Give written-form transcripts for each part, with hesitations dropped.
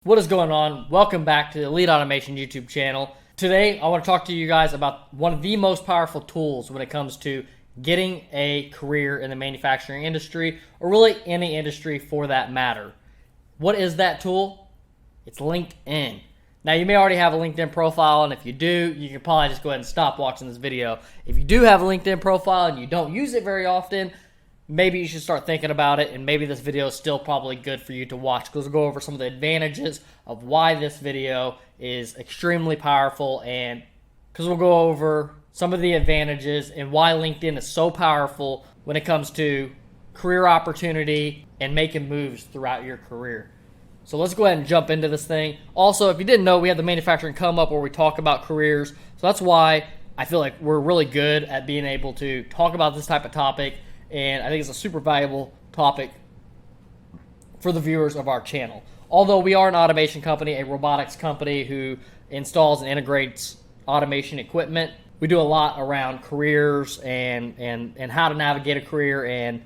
What is going on? Welcome back to the Elite Automation YouTube channel. Today, I want to talk to you guys about one of the most powerful tools when it comes to getting a career in the manufacturing industry, or really any industry for that matter. What is that tool? It's LinkedIn. Now, you may already have a LinkedIn profile, and if you do, you can probably just go ahead and stop watching this video. If you do have a LinkedIn profile and you don't use it very often, maybe you should start thinking about it, and maybe this video is still probably good for you to watch, because we'll go over some of the advantages of why this video is extremely powerful, and because we'll go over some of the advantages and why LinkedIn is so powerful when it comes to career opportunity and making moves throughout your career. So let's go ahead and jump into this thing. Also, if you didn't know, we have the manufacturing come up where we talk about careers. So that's why I feel like we're really good at being able to talk about this type of topic. And I think it's a super valuable topic for the viewers of our channel. Although we are an automation company, a robotics company who installs and integrates automation equipment, we do a lot around careers and how to navigate a career, and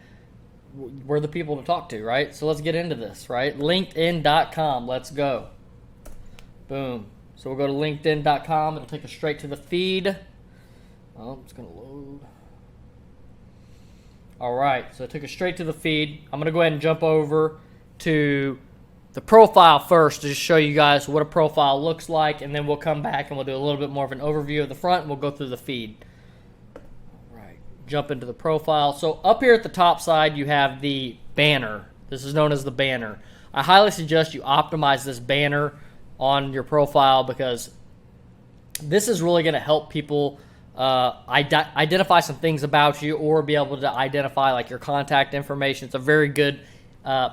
we're the people to talk to, right? So let's get into this, right? LinkedIn.com, let's go. Boom. So we'll go to LinkedIn.com. It'll take us straight to the feed. Oh, it's going to load. All right, so it took us straight to the feed. I'm going to go ahead and jump over to the profile first to just show you guys what a profile looks like, and then we'll come back and we'll do a little bit more of an overview of the front, and we'll go through the feed. All right, jump into the profile. So up here at the top side, you have the banner. This is known as the banner. I highly suggest you optimize this banner on your profile, because this is really going to help people identify some things about you, or be able to identify like your contact information. It's a very good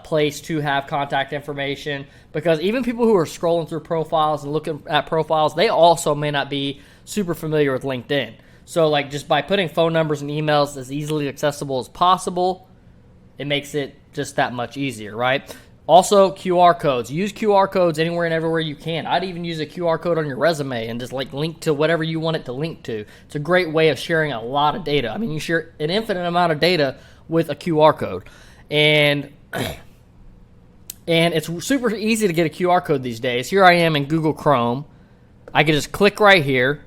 place to have contact information, because even people who are scrolling through profiles and looking at profiles, they also may not be super familiar with LinkedIn. So like just by putting phone numbers and emails as easily accessible as possible, it makes it just that much easier, right? Also, QR codes. Use QR codes anywhere and everywhere you can. I'd even use a QR code on your resume and just like link to whatever you want it to link to. It's a great way of sharing a lot of data. I mean, you share an infinite amount of data with a QR code. And it's super easy to get a QR code these days. Here I am in Google Chrome. I can just click right here,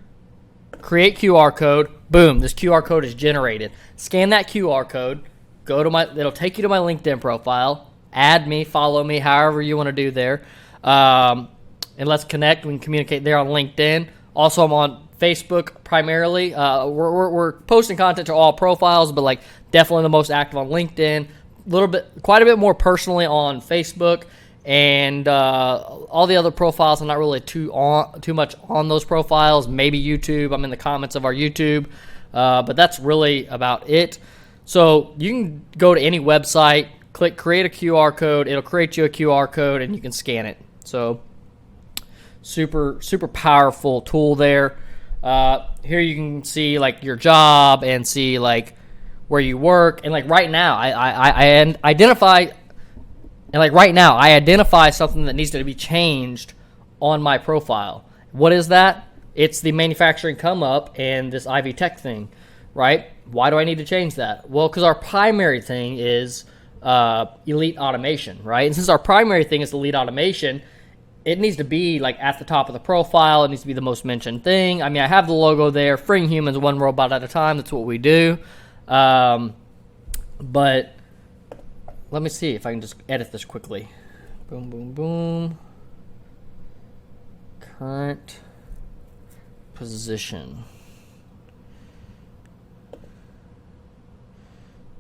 create QR code. Boom, this QR code is generated. Scan that QR code. It'll take you to my LinkedIn profile. Add me, follow me, however you want to do there. And let's connect. We can communicate there on LinkedIn. Also, I'm on Facebook primarily. We're posting content to all profiles, but like definitely the most active on LinkedIn. Quite a bit more personally on Facebook, and all the other profiles I'm not really too much on those profiles. Maybe YouTube. I'm in the comments of our YouTube, but that's really about it. So you can go to any website, click create a QR code. It'll create you a QR code, and you can scan it. So super powerful tool there. Here you can see like your job and see like where you work, and like right now I identify something that needs to be changed on my profile. What is that? It's the manufacturing come up and this Ivy Tech thing, right? Why do I need to change that? Well, because our primary thing is elite automation, right? And since our primary thing is elite automation, it needs to be like at the top of the profile. It needs to be the most mentioned thing. I mean, I have the logo there, freeing humans one robot at a time. That's what we do. But let me see if I can just edit this quickly. Boom, boom, boom. Current position.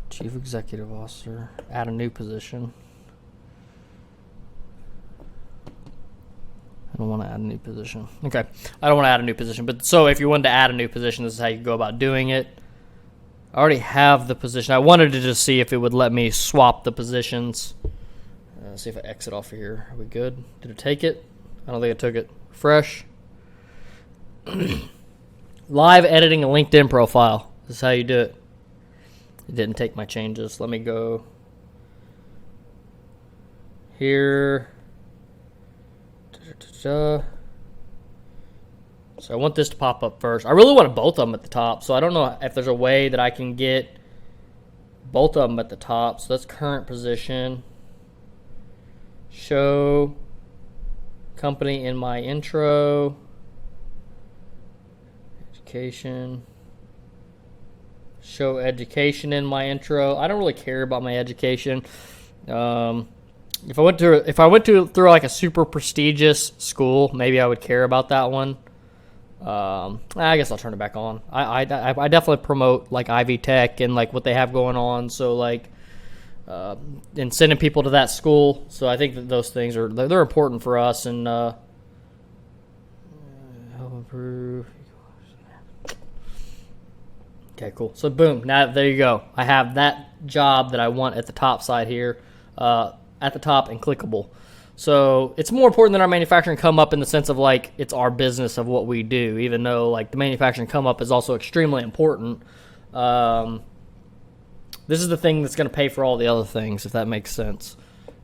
Chief Executive Officer. Add a new position. I don't want to add a new position. Okay. I don't want to add a new position. But so if you wanted to add a new position, this is how you go about doing it. I already have the position. I wanted to just see if it would let me swap the positions. See if I exit off of here. Are we good? Did it take it? I don't think it took it. Fresh. Live editing a LinkedIn profile. This is how you do it. It didn't take my changes. Let me go here. So I want this to pop up first. I really want both of them at the top, so I don't know if there's a way that I can get both of them at the top. So that's current position. Show company in my intro. Education. Show education in my intro. I don't really care about my education. If I went through like a super prestigious school, maybe I would care about that one. I guess I'll turn it back on. I definitely promote like Ivy Tech and like what they have going on. So like, and sending people to that school. So I think that those things they're important for us. And help improve. Okay, cool. So boom, now there you go. I have that job that I want at the top side here, at the top and clickable. So it's more important than our manufacturing come up in the sense of like it's our business of what we do, even though like the manufacturing come up is also extremely important. This is the thing that's going to pay for all the other things, if that makes sense,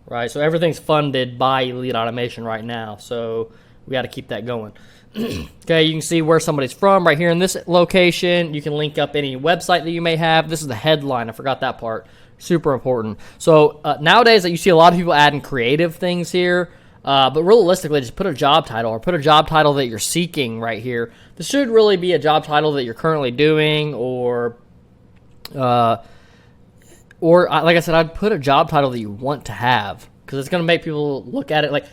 right? So everything's funded by Elite Automation right now, so we got to keep that going. Okay, you can see where somebody's from right here in this location. You can link up any website that you may have. This is the headline. I forgot that part. Super important. So nowadays, you see a lot of people adding creative things here, but realistically, just put a job title or put a job title that you're seeking right here. This should really be a job title that you're currently doing, or like I said, I'd put a job title that you want to have, because it's going to make people look at it. Like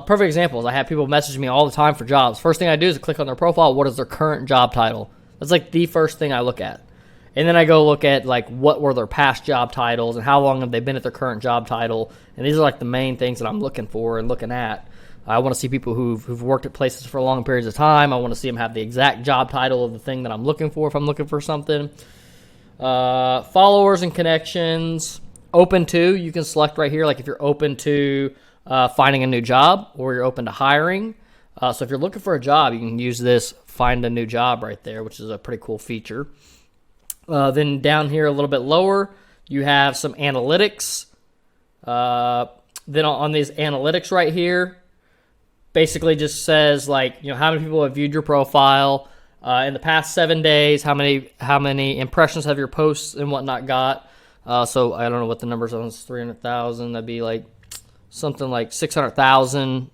perfect examples, I have people message me all the time for jobs. First thing I do is click on their profile. What is their current job title? That's like the first thing I look at. And then I go look at like what were their past job titles and how long have they been at their current job title. And these are like the main things that I'm looking for and looking at. I want to see people who've worked at places for long periods of time. I want to see them have the exact job title of the thing that I'm looking for if I'm looking for something. Followers and connections. Open to, you can select right here, like if you're open to finding a new job or you're open to hiring. So if you're looking for a job, you can use this find a new job right there, which is a pretty cool feature. Then down here a little bit lower, you have some analytics. Then on these analytics right here, basically just says like, you know, how many people have viewed your profile in the past 7 days, how many impressions have your posts and whatnot got. So I don't know what the numbers are. It's 300,000. That'd be like something like 600,000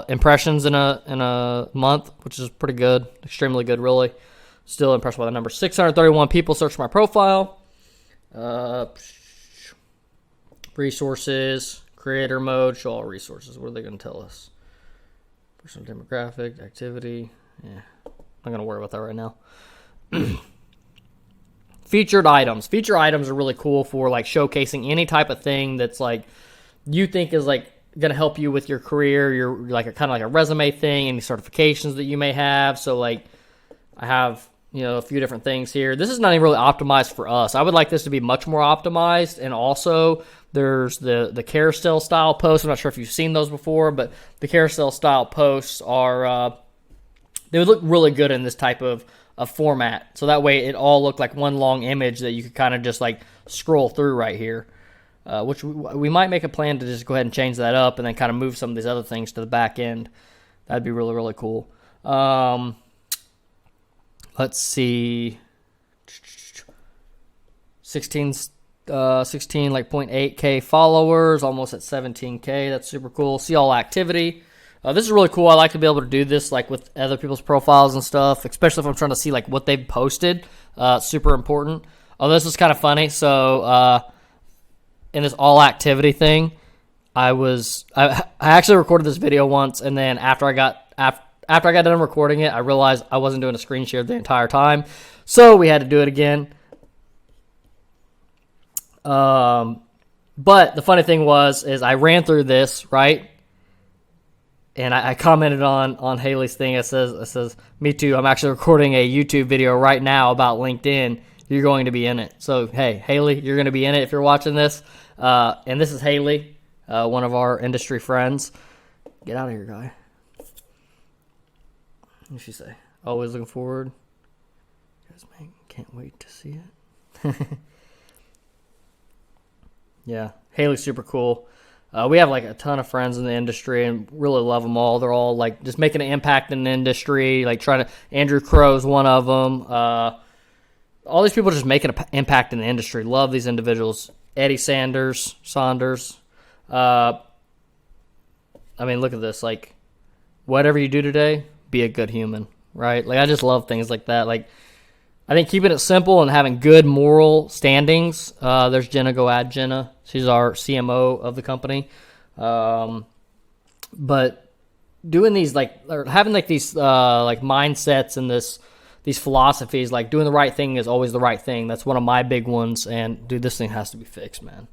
impressions in a month, which is pretty good, extremely good, really. Still impressed by the number. 631 people searched my profile. Resources, creator mode, show all resources. What are they going to tell us? Personal demographic, activity. Yeah, I'm not going to worry about that right now. Featured items. Featured items are really cool for like showcasing any type of thing that's like you think is like going to help you with your career. You're like kind of like a resume thing, any certifications that you may have. So like I have, you know, a few different things here. This is not even really optimized for us. I would like this to be much more optimized. And also there's the carousel style posts. I'm not sure if you've seen those before, but the carousel style posts are, they would look really good in this type of format. So that way it all looked like one long image that you could kind of just like scroll through right here, which we might make a plan to just go ahead and change that up and then kind of move some of these other things to the back end. That'd be really, really cool. Let's see, 16 like 0.8K followers, almost at 17K. That's super cool. See all activity. This is really cool. I like to be able to do this like with other people's profiles and stuff, especially if I'm trying to see like what they've posted. Super important. Oh, this is kind of funny. So in this all activity thing, I actually recorded this video once, and then after I got done recording it, I realized I wasn't doing a screen share the entire time, so we had to do it again. But the funny thing is I ran through this, right? And I commented on Haley's thing. It says, me too. I'm actually recording a YouTube video right now about LinkedIn. You're going to be in it. So, hey, Haley, you're going to be in it if you're watching this. And this is Haley, one of our industry friends. Get out of here, guy. What did she say? Always looking forward. Guys, man, can't wait to see it. Yeah, Haley's super cool. We have like a ton of friends in the industry and really love them all. They're all like just making an impact in the industry, like Andrew Crow's one of them. All these people just making an impact in the industry. Love these individuals. Eddie Saunders. I mean, look at this. Like, whatever you do today, be a good human, right? Like, I just love things like that. Like, I think keeping it simple and having good moral standings. There's Jenna. Go add Jenna. She's our CMO of the company. But doing these or having these mindsets and these philosophies, like doing the right thing is always the right thing. That's one of my big ones. And dude, this thing has to be fixed, man.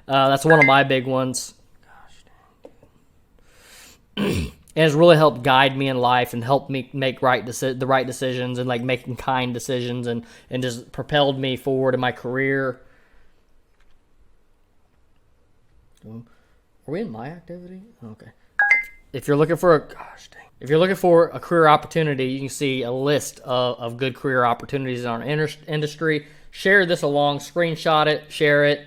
That's one of my big ones. And it's really helped guide me in life and helped me make the right decisions and like making kind decisions and just propelled me forward in my career. Are we in my activity? Okay. If you're looking for a career opportunity, you can see a list of good career opportunities in our industry. Share this along, screenshot it, share it.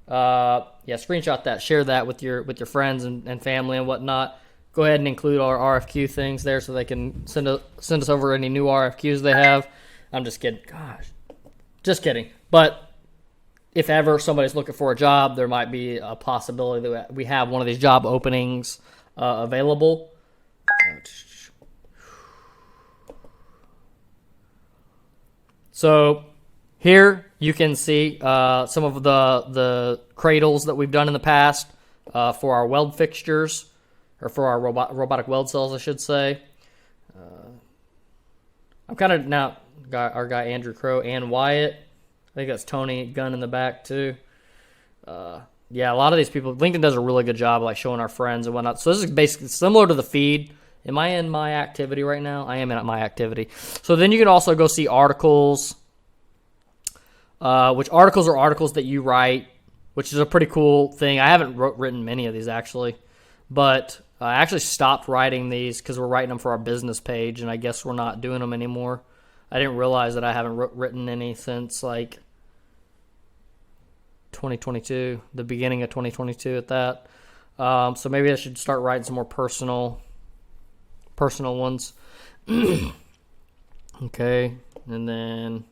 Screenshot that, share that with your friends and family and whatnot. Go ahead and include our RFQ things there so they can send us over any new RFQs they have. I'm just kidding. Gosh, just kidding. But if ever somebody's looking for a job, there might be a possibility that we have one of these job openings available. So here you can see some of the cradles that we've done in the past for our weld fixtures, or for our robotic weld cells, I should say. I'm kind of now got our guy Andrew Crow and Wyatt. I think that's Tony Gunn in the back too. Yeah, a lot of these people, LinkedIn does a really good job of like showing our friends and whatnot. So this is basically similar to the feed. Am I in my activity right now? I am in my activity. So then you can also go see articles, which articles are articles that you write, which is a pretty cool thing. I haven't written many of these actually, but I actually stopped writing these because we're writing them for our business page, and I guess we're not doing them anymore. I didn't realize that I haven't written any since like 2022, the beginning of 2022 at that. So maybe I should start writing some more personal ones. Okay, and then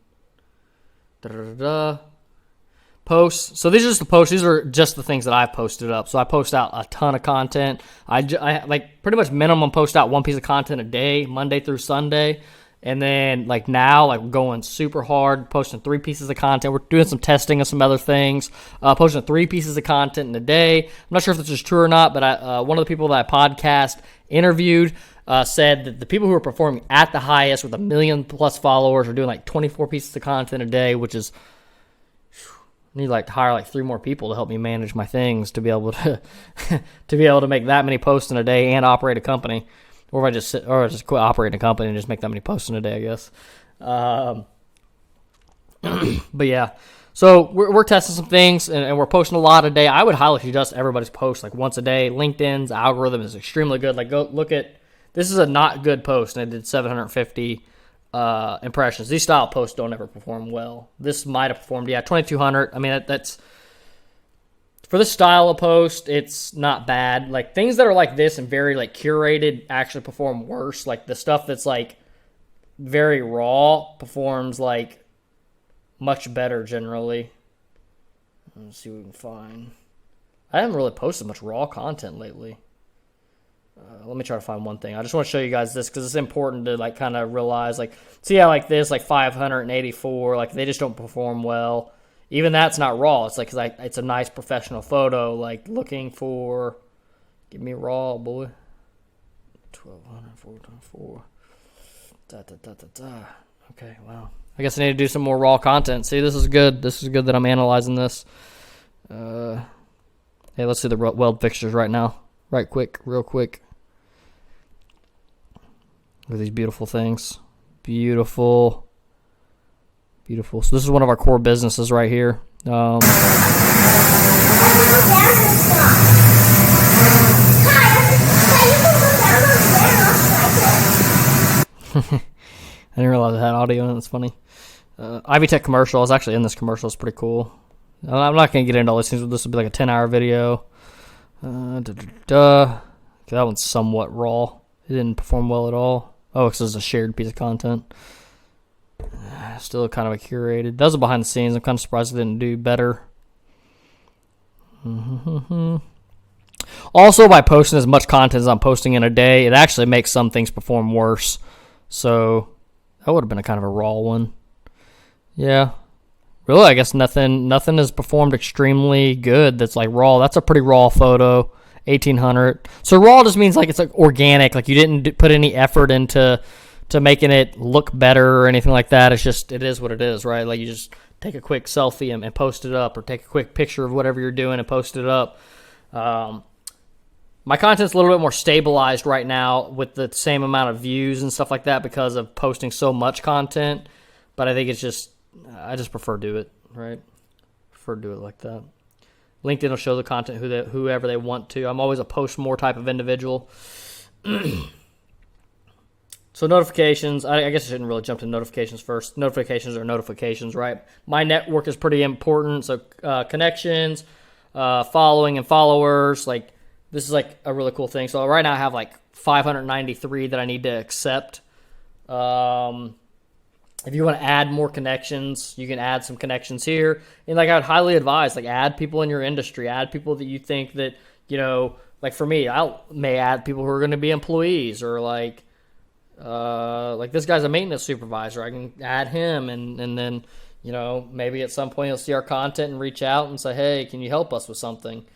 posts. So these are just the posts. These are just the things that I've posted up. So I post out a ton of content. I like pretty much minimum post out one piece of content a day, Monday through Sunday. And then like now, like we're going super hard, posting 3 pieces of content. We're doing some testing of some other things, posting 3 pieces of content in a day. I'm not sure if this is true or not, but one of the people that I podcast interviewed said that the people who are performing at the highest with 1 million plus followers are doing like 24 pieces of content a day, which is, I need like to hire like 3 more people to help me manage my things to be able to make that many posts in a day and operate a company. Or if I just quit operating a company and just make that many posts in a day, I guess. But yeah, so we're testing some things and we're posting a lot a day. I would highly suggest everybody's post like once a day. LinkedIn's algorithm is extremely good. Like go look at, this is a not good post and it did 750 impressions. These style posts don't ever perform well. This might have performed, 2,200. I mean, that's for this style of post, it's not bad. Like things that are like this and very like curated actually perform worse. Like the stuff that's like very raw performs like much better generally. Let's see what we can find. I haven't really posted much raw content lately. Let me try to find one thing. I just want to show you guys this because it's important to like kind of realize, like, see how like this, like 584, like they just don't perform well. Even that's not raw. It's like, cause it's a nice professional photo. Like looking for, give me raw, boy. 1200, 4x4. Okay, wow. I guess I need to do some more raw content. See, this is good. This is good that I'm analyzing this. Hey, let's see the weld fixtures right now. Real quick. Look at these beautiful things. Beautiful. So this is one of our core businesses right here. I didn't realize it had audio and it's funny. Ivy Tech commercial. I was actually in this commercial. It's pretty cool. I'm not going to get into all these things. This will be like a 10-hour video. Okay, that one's somewhat raw. It didn't perform well at all. Oh, because it's a shared piece of content. Still kind of a curated. That was behind the scenes. I'm kind of surprised it didn't do better. Also, by posting as much content as I'm posting in a day, it actually makes some things perform worse. So that would have been a kind of a raw one. Yeah. Really, I guess nothing has performed extremely good that's like raw. That's a pretty raw photo. 1800. So raw just means like it's like organic, like you didn't put any effort into making it look better or anything like that. It's just, it is what it is, right? Like you just take a quick selfie and post it up, or take a quick picture of whatever you're doing and post it up. My content's a little bit more stabilized right now with the same amount of views and stuff like that because of posting so much content. But I think it's just, I just prefer to do it, right? Prefer to do it like that. LinkedIn will show the content whoever they want to. I'm always a post more type of individual. So notifications, I guess I shouldn't really jump to notifications first. Notifications are notifications, right? My network is pretty important. So connections, following and followers, like this is like a really cool thing. So right now I have like 593 that I need to accept. If you want to add more connections, you can add some connections here. And like I would highly advise, like add people in your industry, add people that you think that, you know, like for me, I may add people who are going to be employees, or like this guy's a maintenance supervisor. I can add him, and then, you know, maybe at some point he'll see our content and reach out and say, hey, can you help us with something?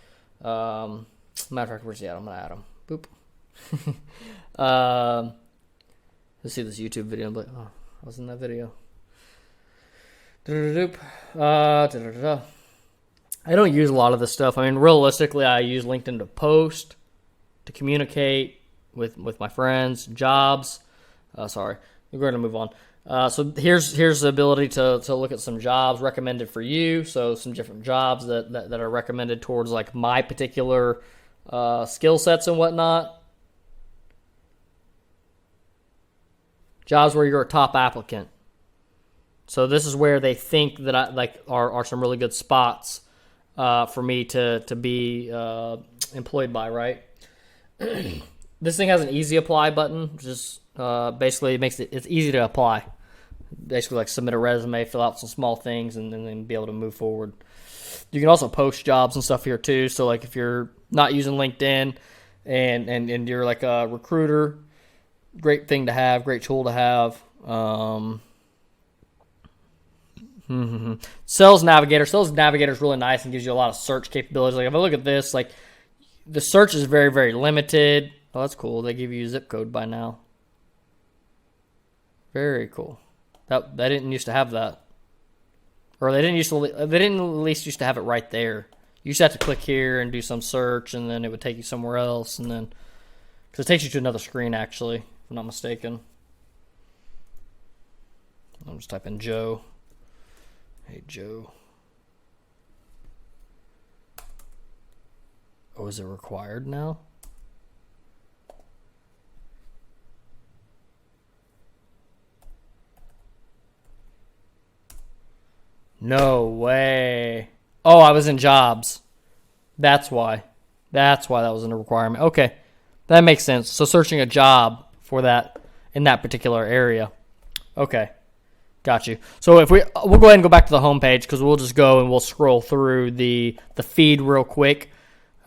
Matter of fact, where's he at? I'm going to add him. Boop. Let's see this YouTube video. But oh, I was in that video. I don't use a lot of this stuff. I mean, realistically, I use LinkedIn to post, to communicate with my friends, jobs. Sorry, we're going to move on. So here's the ability to look at some jobs recommended for you. So some different jobs that are recommended towards like my particular skill sets and whatnot. Jobs where you're a top applicant. So this is where they think that I like are some really good spots for me to be employed by, right? This thing has an easy apply button, which is basically it's easy to apply. Basically, like submit a resume, fill out some small things, and then be able to move forward. You can also post jobs and stuff here too. So like if you're not using LinkedIn and you're like a recruiter, great thing to have, great tool to have. Sales Navigator. Sales Navigator is really nice and gives you a lot of search capabilities. Like if I look at this, like the search is very, very limited. Oh, that's cool. They give you a zip code by now. Very cool. That they didn't used to have that, or they didn't at least used to have it right there. You used to have to click here and do some search, and then it would take you somewhere else, and then because it takes you to another screen actually, if I'm not mistaken. I'm just typing Joe. Hey, Joe. Oh, is it required now? No way. Oh, I was in jobs. That's why. That's why that wasn't a requirement. Okay. That makes sense. So searching a job for that in that particular area. Okay. Got you. So if we'll go ahead and go back to the homepage, because we'll just go and we'll scroll through the feed real quick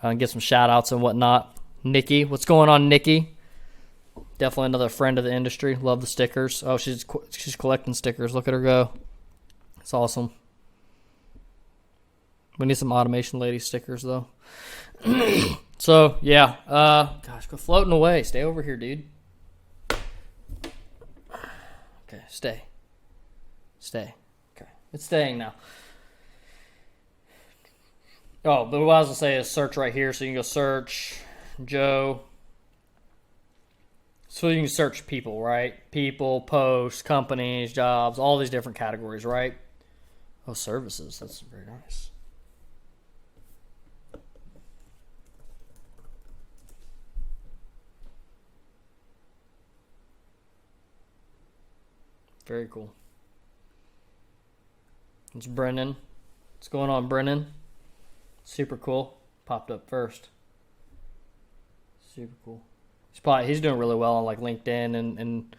and get some shout outs and whatnot. Nikki, what's going on, Nikki? Definitely another friend of the industry. Love the stickers. Oh, she's collecting stickers. Look at her go. It's awesome. We need some Automation Lady stickers though. So yeah, gosh, go floating away. Stay over here, dude. Okay, stay. Okay, it's staying now. Oh, but what I was gonna say is search right here. So you can go search Joe. So you can search people, right? People, posts, companies, jobs, all these different categories, right? Oh, services. That's very nice. Very cool. It's Brennan. What's going on, Brennan? Super cool. Popped up first. Super cool. He's doing really well on like LinkedIn and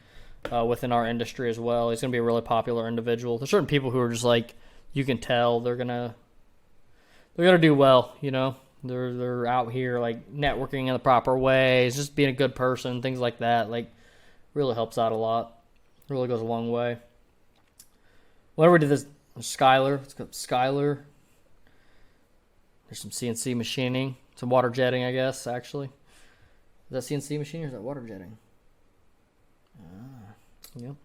within our industry as well. He's gonna be a really popular individual. There's certain people who are just like, you can tell they're gonna do well. You know, They're out here like networking in the proper ways, just being a good person, things like that. Like really helps out a lot. Really goes a long way. Whenever we did this, Skylar, let's go Skylar. There's some CNC machining, some water jetting, I guess. Actually, is that CNC machining or is that water jetting? Yep.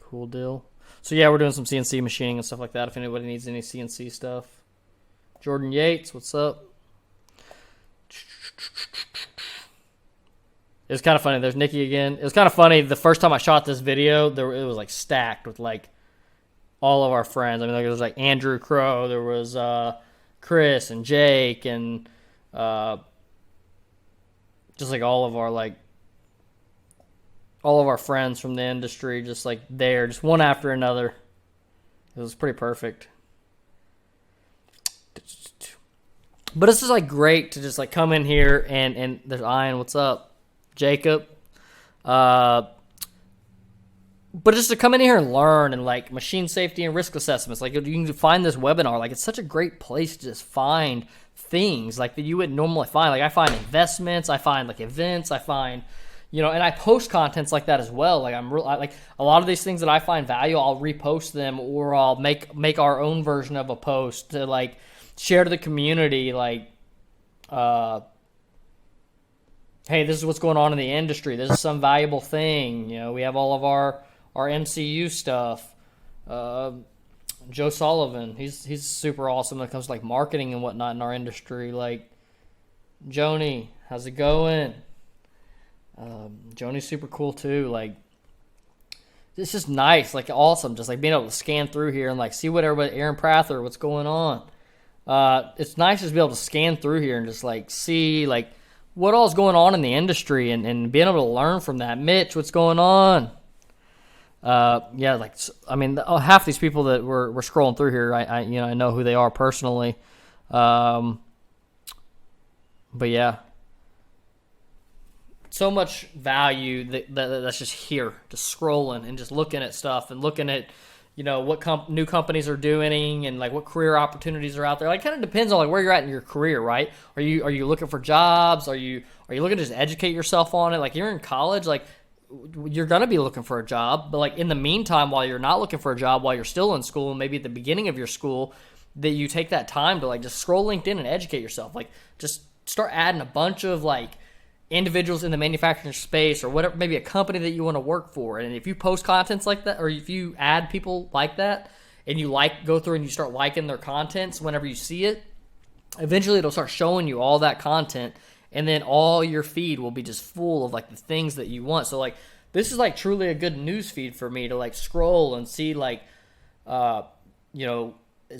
Cool deal. So yeah, we're doing some CNC machining and stuff like that. If anybody needs any CNC stuff. Jordan Yates, what's up? It was kind of funny. There's Nikki again. It was kind of funny. The first time I shot this video, it was like stacked with like all of our friends. I mean, there was like Andrew Crow, there was Chris and Jake, and just like all of our friends from the industry, just like there, just one after another. It was pretty perfect. But it's just like great to just like come in here and there's Ian, what's up? Jacob. But just to come in here and learn and like machine safety and risk assessments. Like you can find this webinar. Like it's such a great place to just find things like that you wouldn't normally find. Like I find investments, I find like events, I find, and I post contents like that as well. Like like a lot of these things that I find value, I'll repost them or I'll make our own version of a post to like share to the community. Like, hey, this is what's going on in the industry. This is some valuable thing. We have all of our MCU stuff. Joe Sullivan, he's super awesome when it comes to like marketing and whatnot in our industry. Like, Joni, how's it going? Joni's super cool too. Like, it's just nice, like awesome, just like being able to scan through here and like see what everybody, Aaron Prather, what's going on. It's nice just to be able to scan through here and just like see like what all's going on in the industry and being able to learn from that. Mitch, what's going on? Yeah, like I mean, half these people that we're scrolling through here, I know who they are personally. But yeah, so much value that's just here, just scrolling and just looking at stuff and looking at what new companies are doing and like what career opportunities are out there. Like, kind of depends on like where you're at in your career, right? Are you looking for jobs? Are you looking to just educate yourself on it? Like, you're in college, like you're gonna be looking for a job, but like in the meantime, while you're not looking for a job, while you're still in school and maybe at the beginning of your school, that you take that time to like just scroll LinkedIn and educate yourself. Like, just start adding a bunch of like individuals in the manufacturing space or whatever, maybe a company that you want to work for. And if you post contents like that, or if you add people like that and you go through and you start liking their contents whenever you see it, eventually it'll start showing you all that content, and then all your feed will be just full of like the things that you want. So like, this is like truly a good news feed for me to like scroll and see like, are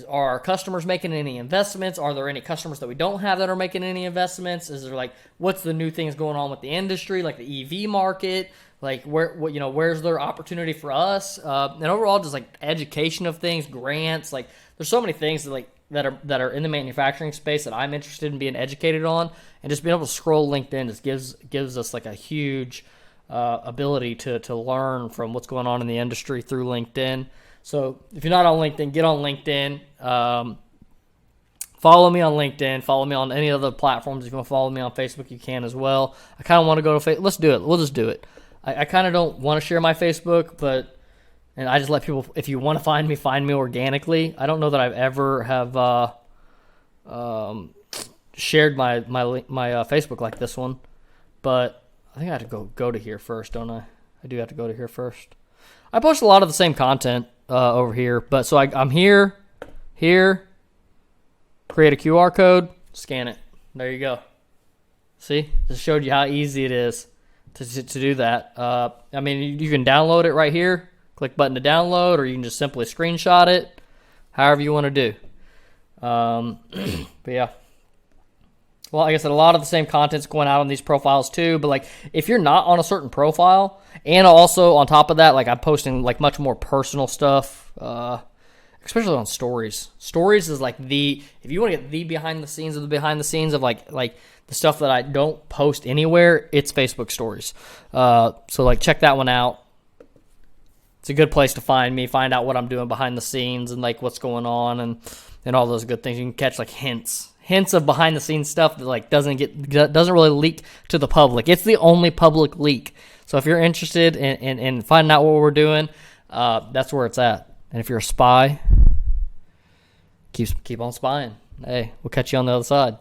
our customers making any investments? Are there any customers that we don't have that are making any investments? Is there like, what's the new things going on with the industry, like the EV market? Like where's their opportunity for us? And overall, just like education of things, grants. Like, there's so many things that are in the manufacturing space that I'm interested in being educated on, and just being able to scroll LinkedIn just gives us like a huge ability to learn from what's going on in the industry through LinkedIn. So if you're not on LinkedIn, get on LinkedIn. Follow me on LinkedIn. Follow me on any other platforms. If you want to follow me on Facebook, you can as well. I kind of want to go to Facebook. Let's do it. We'll just do it. I kind of don't want to share my Facebook, and I just let people, if you want to find me organically. I don't know that I've ever have shared my Facebook like this one, but I think I have to go to here first, don't I? I do have to go to here first. I post a lot of the same content over here, but so I'm here, create a QR code, scan it. There you go. See, just showed you how easy it is to do that. I mean, you can download it right here. Click button to download, or you can just simply screenshot it. However you want to do. But yeah. Well, like I said, a lot of the same content's going out on these profiles too. But like, if you're not on a certain profile, and also on top of that, like, I'm posting like much more personal stuff, especially on stories. Stories is like if you want to get the behind the scenes of like the stuff that I don't post anywhere, it's Facebook stories. So like, check that one out. it's a good place to find me, find out what I'm doing behind the scenes and like what's going on and all those good things. You can catch like hints of behind the scenes stuff that like doesn't really leak to the public. It's the only public leak. So if you're interested in finding out what we're doing, that's where it's at. And if you're a spy, keep on spying. Hey, we'll catch you on the other side.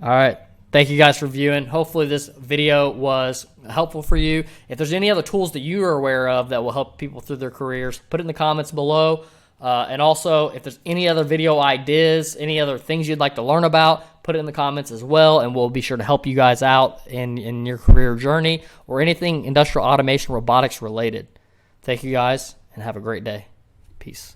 All right. Thank you guys for viewing. Hopefully this video was helpful for you. If there's any other tools that you are aware of that will help people through their careers, put it in the comments below. And also, if there's any other video ideas, any other things you'd like to learn about, put it in the comments as well, and we'll be sure to help you guys out in your career journey or anything industrial automation, robotics related. Thank you guys, and have a great day. Peace.